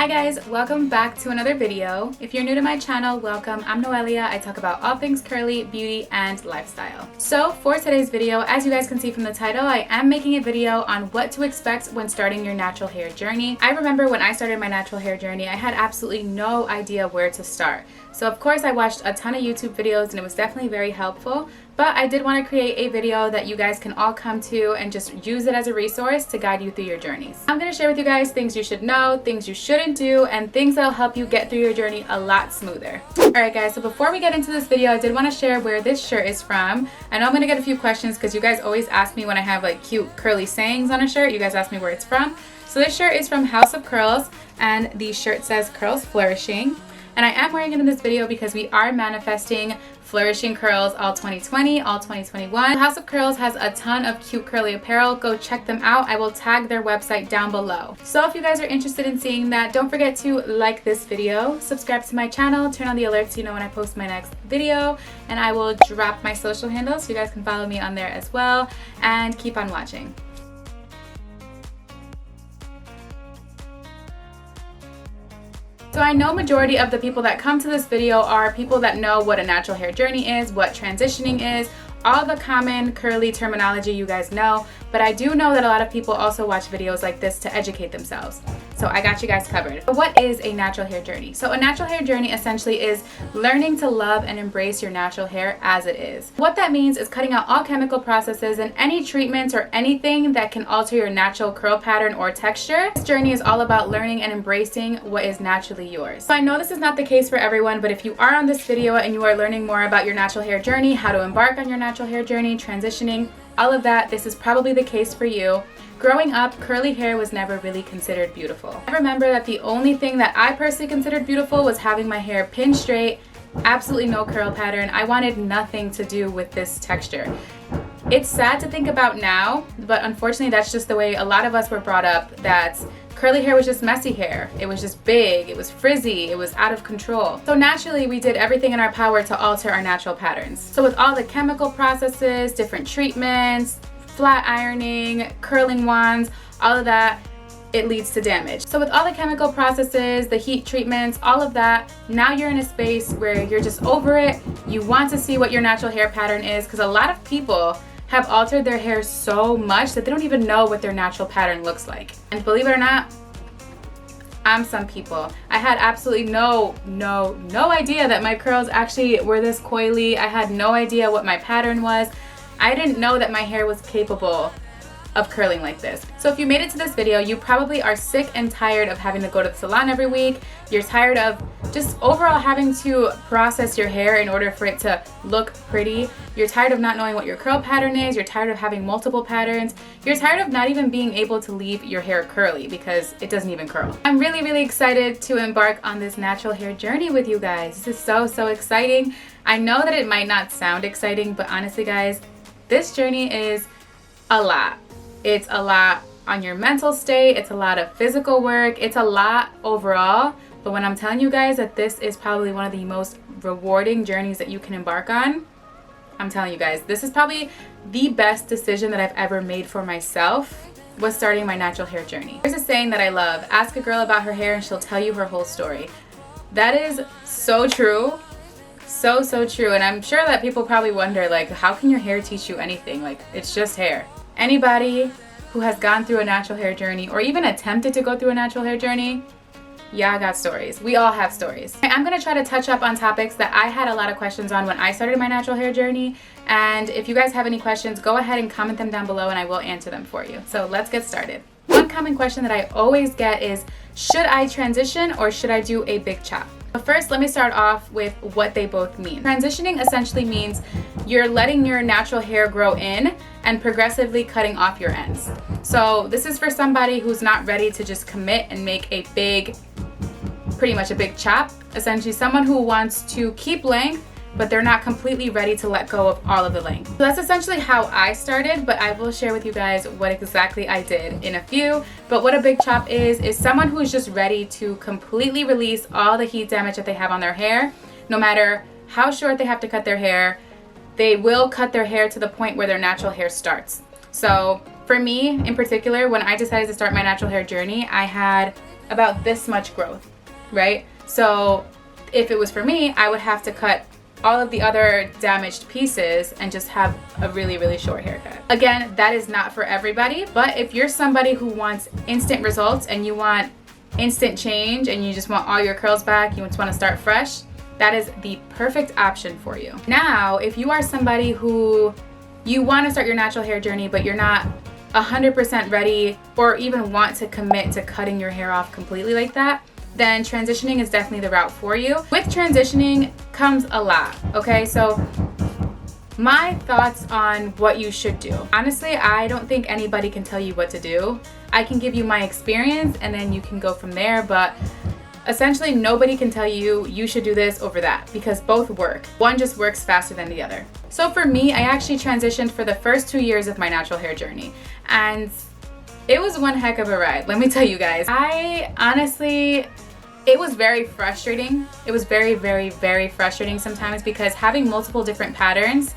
Hi guys, welcome back to another video. If you're new to my channel, welcome. I'm Noelia. I talk about all things curly, beauty, and lifestyle. So for today's video, as you guys can see from the title, I am making a video on what to expect when starting your natural hair journey. I remember when I started my natural hair journey, I had absolutely no idea where to start. So of course I watched a ton of YouTube videos and it was definitely very helpful, but I did want to create a video that you guys can all come to and just use it as a resource to guide you through your journeys. I'm going to share with you guys things you should know, things you shouldn't do, and things that'll help you get through your journey a lot smoother. Alright guys, so before we get into this video, I did want to share where this shirt is from. I know I'm going to get a few questions because you guys always ask me when I have like cute curly sayings on a shirt, you guys ask me where it's from. So this shirt is from House of Curls and the shirt says Curls Flourishing. And I am wearing it in this video because we are manifesting flourishing curls all 2020, all 2021. House of Curls has a ton of cute curly apparel. Go check them out. I will tag their website down below. So if you guys are interested in seeing that, don't forget to like this video, subscribe to my channel, turn on the alerts so you know when I post my next video, and I will drop my social handles so you guys can follow me on there as well, and keep on watching. So I know majority of the people that come to this video are people that know what a natural hair journey is, what transitioning is, all the common curly terminology you guys know, but I do know that a lot of people also watch videos like this to educate themselves. So I got you guys covered. But what is a natural hair journey? So a natural hair journey essentially is learning to love and embrace your natural hair as it is. What that means is cutting out all chemical processes and any treatments or anything that can alter your natural curl pattern or texture. This journey is all about learning and embracing what is naturally yours. So I know this is not the case for everyone, but if you are on this video and you are learning more about your natural hair journey, how to embark on your natural hair journey, transitioning, all of that, this is probably the case for you. Growing up, curly hair was never really considered beautiful. I remember that the only thing that I personally considered beautiful was having my hair pinned straight, absolutely no curl pattern. I wanted nothing to do with this texture. It's sad to think about now, but unfortunately that's just the way a lot of us were brought up, that curly hair was just messy hair. It was just big, it was frizzy, it was out of control. So naturally we did everything in our power to alter our natural patterns. So with all the chemical processes, different treatments, flat ironing, curling wands, all of that, it leads to damage. So with all the chemical processes, the heat treatments, all of that, now you're in a space where you're just over it. You want to see what your natural hair pattern is, because a lot of people have altered their hair so much that they don't even know what their natural pattern looks like. And believe it or not, I'm some people. I had absolutely no idea that my curls actually were this coily. I had no idea what my pattern was. I didn't know that my hair was capable of curling like this. So if you made it to this video, you probably are sick and tired of having to go to the salon every week. You're tired of just overall having to process your hair in order for it to look pretty. You're tired of not knowing what your curl pattern is. You're tired of having multiple patterns. You're tired of not even being able to leave your hair curly because it doesn't even curl. I'm really excited to embark on this natural hair journey with you guys. This is so exciting. I know that it might not sound exciting, but honestly guys, this journey is a lot. It's a lot on your mental state, it's a lot of physical work, it's a lot overall. But when I'm telling you guys that this is probably one of the most rewarding journeys that you can embark on, I'm telling you guys, this is probably the best decision that I've ever made for myself, was starting my natural hair journey. There's a saying that I love: ask a girl about her hair and she'll tell you her whole story. That is so true. So true. And I'm sure that people probably wonder, like, how can your hair teach you anything? Like, it's just hair. Anybody who has gone through a natural hair journey or even attempted to go through a natural hair journey, yeah, I got stories. We all have stories. I'm going to try to touch up on topics that I had a lot of questions on when I started my natural hair journey. And if you guys have any questions, go ahead and comment them down below and I will answer them for you. So let's get started. One common question that I always get is, should I transition or should I do a big chop? But first, let me start off with what they both mean. Transitioning essentially means you're letting your natural hair grow in and progressively cutting off your ends. So this is for somebody who's not ready to just commit and make a big, pretty much a big chop. Essentially someone who wants to keep length, but they're not completely ready to let go of all of the length. So that's essentially how I started, but I will share with you guys what exactly I did in a few. But what a big chop is someone who is just ready to completely release all the heat damage that they have on their hair. No matter how short they have to cut their hair, they will cut their hair to the point where their natural hair starts. So for me in particular, when I decided to start my natural hair journey, I had about this much growth, right? So if it was for me, I would have to cut all of the other damaged pieces and just have a really, really short haircut. Again, that is not for everybody, but if you're somebody who wants instant results and you want instant change and you just want all your curls back, you just want to start fresh, that is the perfect option for you. Now, if you are somebody who you want to start your natural hair journey, but you're not 100% ready or even want to commit to cutting your hair off completely like that, then transitioning is definitely the route for you. With transitioning comes a lot, okay? So my thoughts on what you should do. Honestly, I don't think anybody can tell you what to do. I can give you my experience and then you can go from there, but essentially nobody can tell you you should do this over that because both work. One just works faster than the other. So for me, I actually transitioned for the first 2 years of my natural hair journey, and it was one heck of a ride, let me tell you guys. It was very frustrating. It was very, very, very frustrating sometimes because having multiple different patterns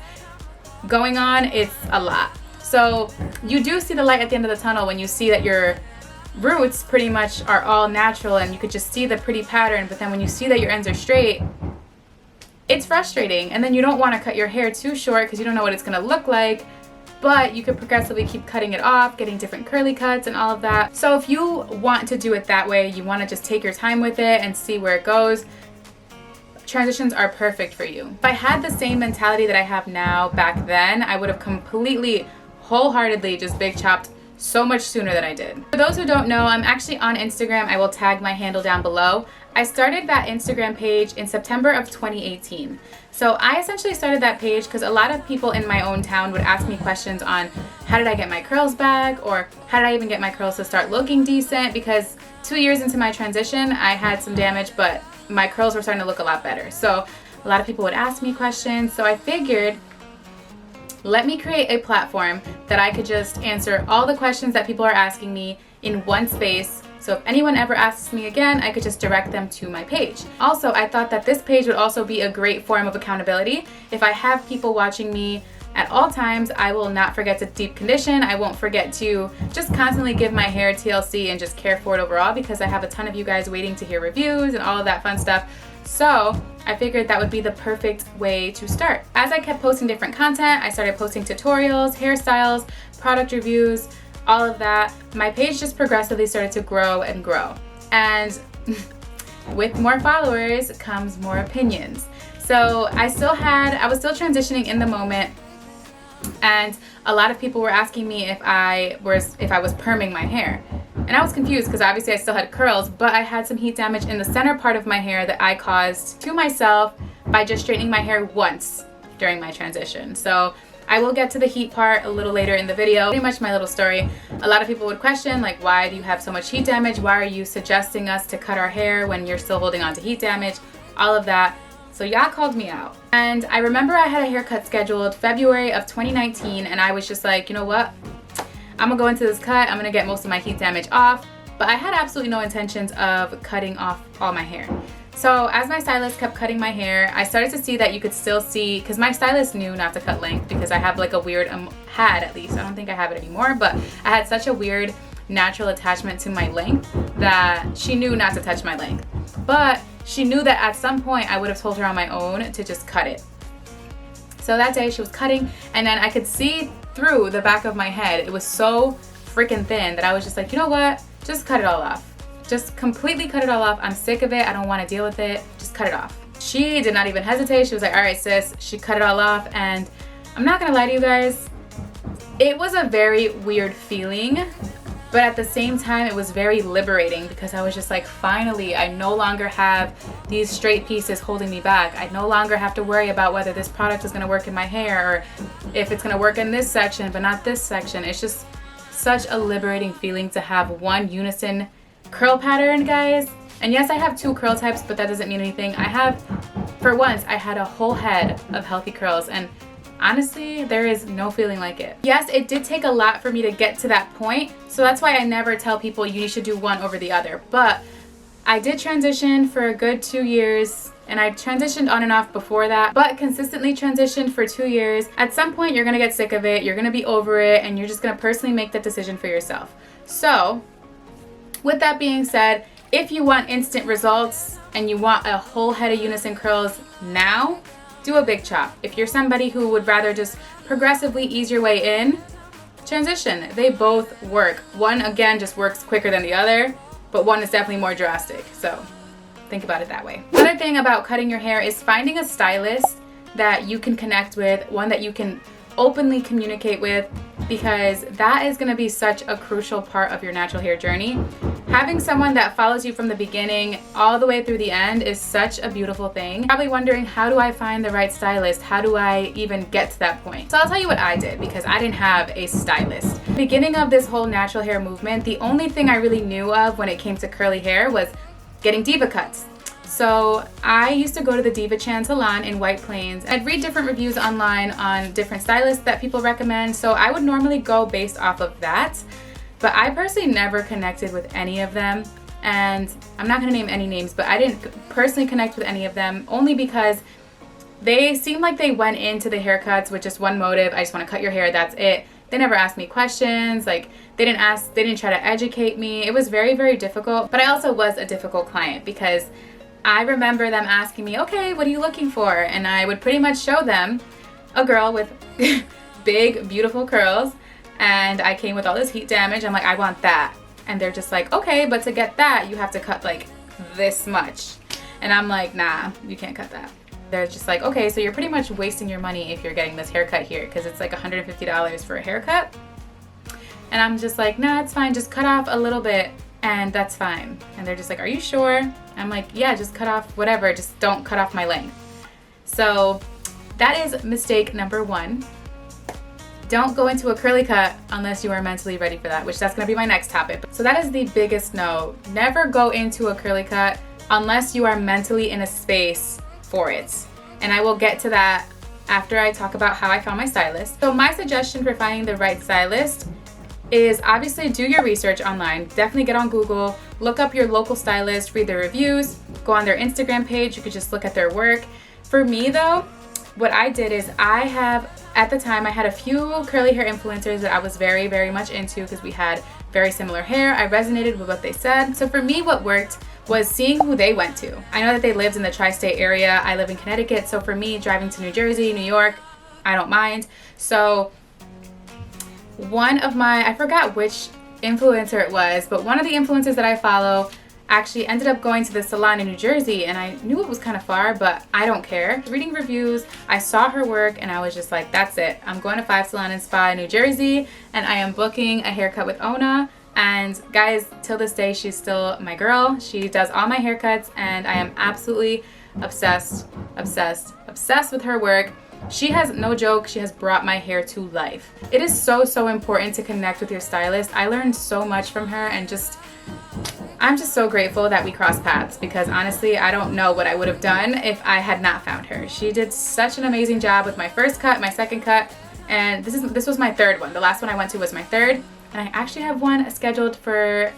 going on, it's a lot. So you do see the light at the end of the tunnel when you see that your roots pretty much are all natural and you could just see the pretty pattern, but then when you see that your ends are straight, it's frustrating. And then you don't want to cut your hair too short because you don't know what it's going to look like, but you could progressively keep cutting it off, getting different curly cuts and all of that. So if you want to do it that way, you want to just take your time with it and see where it goes, transitions are perfect for you. If I had the same mentality that I have now back then, I would have completely, wholeheartedly just big chopped so much sooner than I did. For those who don't know, I'm actually on Instagram. I will tag my handle down below. I started that Instagram page in September of 2018. So I essentially started that page because a lot of people in my own town would ask me questions on how did I get my curls back, or how did I even get my curls to start looking decent, because 2 years into my transition, I had some damage, but my curls were starting to look a lot better. So a lot of people would ask me questions. So I figured, let me create a platform that I could just answer all the questions that people are asking me in one space. So if anyone ever asks me again, I could just direct them to my page. Also, I thought that this page would also be a great form of accountability. If I have people watching me at all times, I will not forget to deep condition. I won't forget to just constantly give my hair TLC and just care for it overall, because I have a ton of you guys waiting to hear reviews and all of that fun stuff. So I figured that would be the perfect way to start. As I kept posting different content, I started posting tutorials, hairstyles, product reviews, all of that. My page just progressively started to grow and grow. And with more followers comes more opinions. So I was still transitioning in the moment, and a lot of people were asking me if I was perming my hair. And I was confused because obviously I still had curls, but I had some heat damage in the center part of my hair that I caused to myself by just straightening my hair once during my transition. So I will get to the heat part a little later in the video. Pretty much my little story. A lot of people would question, like, why do you have so much heat damage? Why are you suggesting us to cut our hair when you're still holding on to heat damage? All of that. So y'all called me out. And I remember I had a haircut scheduled February of 2019, and I was just like, you know what? I'm gonna go into this cut, I'm gonna get most of my heat damage off, but I had absolutely no intentions of cutting off all my hair. So as my stylist kept cutting my hair, I started to see that you could still see, because my stylist knew not to cut length because I have like a weird, had at least, I don't think I have it anymore, but I had such a weird natural attachment to my length that she knew not to touch my length. But she knew that at some point I would have told her on my own to just cut it. So that day she was cutting, and then I could see through the back of my head. It was so freaking thin that I was just like, you know what? Just cut it all off. Just completely cut it all off. I'm sick of it. I don't want to deal with it. Just cut it off. She did not even hesitate. She was like, all right, sis. She cut it all off, and I'm not gonna lie to you guys, it was a very weird feeling, but at the same time it was very liberating because I was just like, finally, I no longer have these straight pieces holding me back. I no longer have to worry about whether this product is gonna work in my hair or if it's gonna work in this section but not this section. It's just such a liberating feeling to have one unison curl pattern, guys. And yes, I have 2 curl types, but that doesn't mean anything. For once, I had a whole head of healthy curls, and honestly, there is no feeling like it. Yes, it did take a lot for me to get to that point, so that's why I never tell people you should do one over the other. But I did transition for a good 2 years, and I transitioned on and off before that, but consistently transitioned for 2 years. At some point, you're gonna get sick of it, you're gonna be over it, and you're just gonna personally make that decision for yourself. So, with that being said, If you want instant results and you want a whole head of unison curls now, do a big chop. If you're somebody who would rather just progressively ease your way in, transition. They both work. One, again, just works quicker than the other, but one is definitely more drastic. So think about it that way. Another thing about cutting your hair is finding a stylist that you can connect with, one that you can openly communicate with, because that is going to be such a crucial part of your natural hair journey. Having someone that follows you from the beginning all the way through the end is such a beautiful thing. Probably wondering, how do I find the right stylist? How do I even get to that point? So I'll tell you what I did, because I didn't have a stylist. Beginning of this whole natural hair movement, the only thing I really knew of when it came to curly hair was getting diva cuts. So I used to go to the Diva Chan salon in White Plains. I'd read different reviews online on different stylists that people recommend, so I would normally go based off of that. But I personally never connected with any of them, and I'm not gonna name any names, but I didn't personally connect with any of them, only because they seemed like they went into the haircuts with just one motive: I just wanna cut your hair, that's it. They never asked me questions, like they didn't try to educate me. It was very, very difficult, but I also was a difficult client, because I remember them asking me, okay, what are you looking for? And I would pretty much show them a girl with big, beautiful curls, and I came with all this heat damage. I'm like, I want that. And they're just like, okay, but to get that, you have to cut like this much. And I'm like, nah, you can't cut that. They're just like, okay, so you're pretty much wasting your money if you're getting this haircut here, because it's like $150 for a haircut. And I'm just like, nah, it's fine, just cut off a little bit and that's fine. And they're just like, are you sure? I'm like, yeah, just cut off whatever, just don't cut off my length. So that is mistake number one. Don't go into a curly cut unless you are mentally ready for that, which that's gonna be my next topic. So that is the biggest no. Never go into a curly cut unless you are mentally in a space for it. And I will get to that after I talk about how I found my stylist. So my suggestion for finding the right stylist is obviously do your research online. Definitely get on Google, look up your local stylist, read their reviews, go on their Instagram page. You could just look at their work. For me though, what I did is at the time I had a few curly hair influencers that I was very, very much into, because we had very similar hair. I resonated with what they said. So for me, what worked was seeing who they went to. I know that they lived in the tri-state area. I live in Connecticut. So for me, driving to New Jersey, New York, I don't mind. So one of my, I forgot which influencer it was, but one of the influencers that I follow actually ended up going to the salon in New Jersey, and I knew it was kind of far, but I don't care. Reading reviews, I saw her work, and I was just like, that's it. I'm going to 5 Salon and Spa in New Jersey, and I am booking a haircut with Ona. And guys, till this day, she's still my girl. She does all my haircuts, and I am absolutely obsessed with her work. She has, no joke, she has brought my hair to life. It is so, so important to connect with your stylist. I learned so much from her, and I'm just so grateful that we crossed paths, because honestly, I don't know what I would have done if I had not found her. She did such an amazing job with my first cut, my second cut, and this was my third one. The last one I went to was my third, and I actually have one scheduled for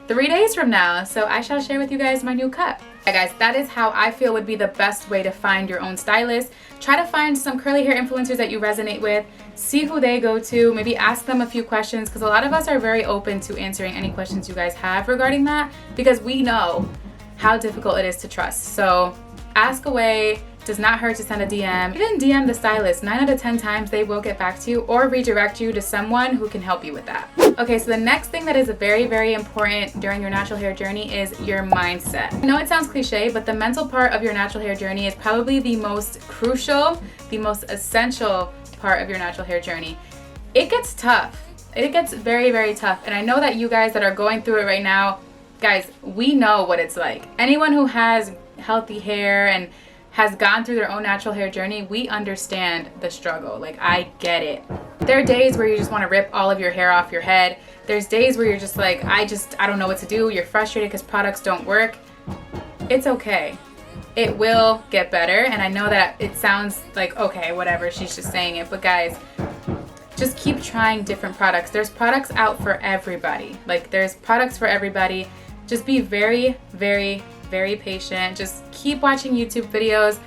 3 days from now, so I shall share with you guys my new cut. Yeah, guys, that is how I feel would be the best way to find your own stylist. Try to find some curly hair influencers that you resonate with, see who they go to, maybe ask them a few questions, because a lot of us are very open to answering any questions you guys have regarding that, because we know how difficult it is to trust. So ask away. Does not hurt to send a DM. Even DM the stylist. 9 out of 10 times they will get back to you or redirect you to someone who can help you with that. Okay, so the next thing that is very, very important during your natural hair journey is your mindset. I know it sounds cliche, but the mental part of your natural hair journey is probably the most crucial, the most essential part of your natural hair journey. It gets tough. It gets very, very tough. And I know that you guys that are going through it right now, guys, we know what it's like. Anyone who has healthy hair and has gone through their own natural hair journey, we understand the struggle. Like, I get it. There are days where you just want to rip all of your hair off your head. There's days where you're just like, I don't know what to do. You're frustrated because products don't work. It's okay. It will get better. And I know that it sounds like, okay, whatever, she's just saying it. But guys, just keep trying different products. There's products out for everybody. Like, there's products for everybody. Just be very, very, very patient. Just keep watching YouTube videos.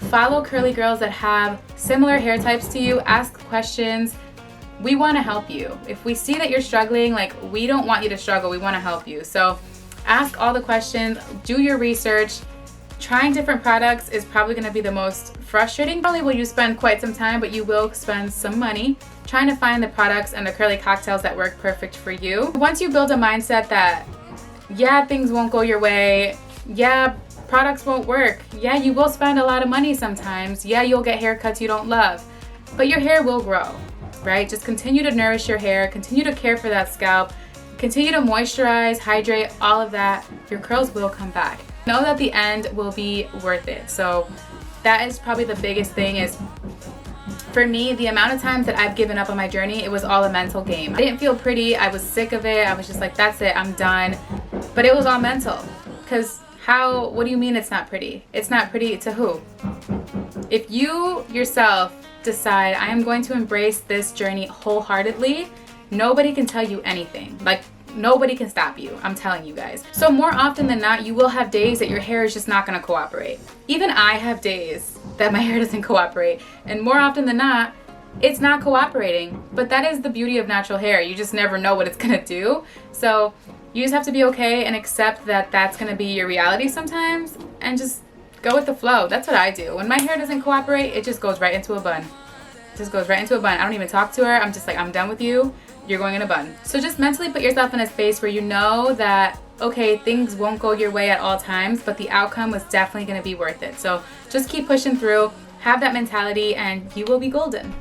Follow curly girls that have similar hair types to you. Ask questions. We want to help you. If we see that you're struggling, like, we don't want you to struggle. We want to help you. So Ask all the questions, do your research. Trying different products is probably going to be the most frustrating. Probably will you spend quite some time, but you will spend some money trying to find the products and the curly cocktails that work perfect for you. Once you build a mindset that, yeah, things won't go your way, yeah, products won't work, yeah, you will spend a lot of money sometimes, yeah, you'll get haircuts you don't love, but your hair will grow, right? Just continue to nourish your hair, continue to care for that scalp, continue to moisturize, hydrate, all of that. Your curls will come back. Know that the end will be worth it. So that is probably the biggest thing. Is for me, the amount of times that I've given up on my journey, it was all a mental game. I didn't feel pretty. I was sick of it. I was just like, that's it, I'm done. But it was all mental. Because what do you mean it's not pretty? It's not pretty to who? If you yourself decide, I am going to embrace this journey wholeheartedly, nobody can tell you anything. Like, nobody can stop you, I'm telling you guys. So more often than not, you will have days that your hair is just not gonna cooperate. Even I have days that my hair doesn't cooperate, and more often than not, it's not cooperating. But that is the beauty of natural hair. You just never know what it's gonna do. So you just have to be okay and accept that that's gonna be your reality sometimes, and just go with the flow. That's what I do. When my hair doesn't cooperate, it just goes right into a bun. It just goes right into a bun. I don't even talk to her. I'm just like, I'm done with you. You're going in a bun. So just mentally put yourself in a space where you know that, okay, things won't go your way at all times, but the outcome was definitely going to be worth it. So just keep pushing through, have that mentality, and you will be golden.